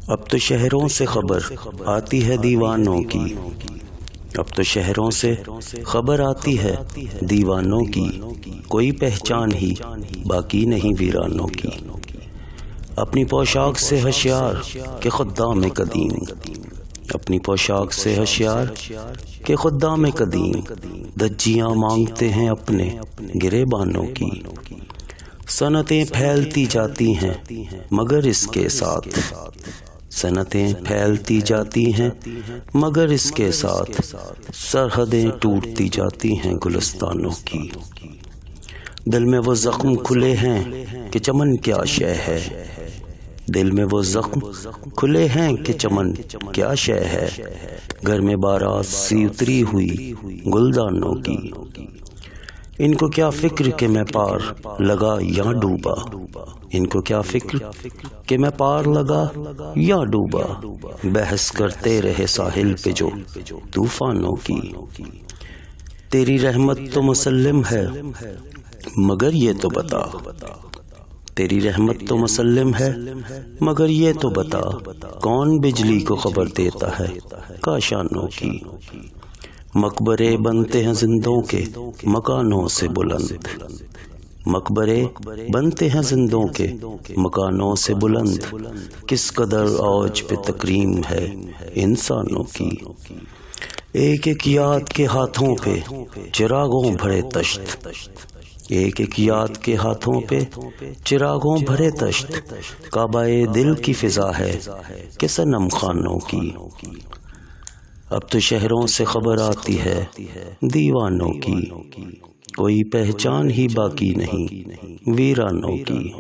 اب تو شہروں سے خبر آتی ہے دیوانوں کی، اب تو شہروں سے خبر آتی ہے دیوانوں کی، کوئی پہچان ہی باقی نہیں ویرانوں کی۔ اپنی پوشاک سے ہوشیار کہ خدام قدیم، اپنی پوشاک سے ہوشیار کہ خدام قدیم، دھجیاں مانگتے ہیں اپنے گریبانوں کی۔ صنعتیں پھیلتی جاتی ہیں مگر اس کے ساتھ، صنعتیں پھیلتی جاتی ہیں مگر اس کے ساتھ سرحدیں ٹوٹتی جاتی ہیں گلستانوں کی۔ دل میں وہ زخم کھلے ہیں کہ چمن کیا شے ہے، دل میں وہ زخم کھلے ہیں کہ چمن کیا شے ہے، گھر میں بارات سی اتری ہوئی گلدانوں کی۔ ان کو کیا فکر کہ میں پار لگا یا ڈوبا، ان کو کیا فکر کہ میں پار لگا یا ڈوبا، بحث کرتے رہے ساحل پہ جو طوفانوں کی۔ تیری رحمت تو مسلم ہے مگر یہ تو بتا، تیری رحمت تو مسلم ہے مگر یہ تو بتا، کون بجلی کو خبر دیتا ہے کاشانوں کی۔ مقبرے بنتے ہیں زندوں کے مکانوں سے بلند، مقبرے بنتے ہیں زندوں کے مکانوں سے بلند، کس قدر اوج پہ تکریم ہے انسانوں کی۔ ایک ایک یاد کے ہاتھوں پہ چراغوں بھرے تشت، ایک ایک یاد کے ہاتھوں پہ چراغوں بھرے تشت، کعبہ دل کی فضا ہے کہ صنم خانوں کی۔ اب تو شہروں سے خبر آتی ہے دیوانوں کی، کوئی پہچان ہی باقی نہیں ویرانوں کی۔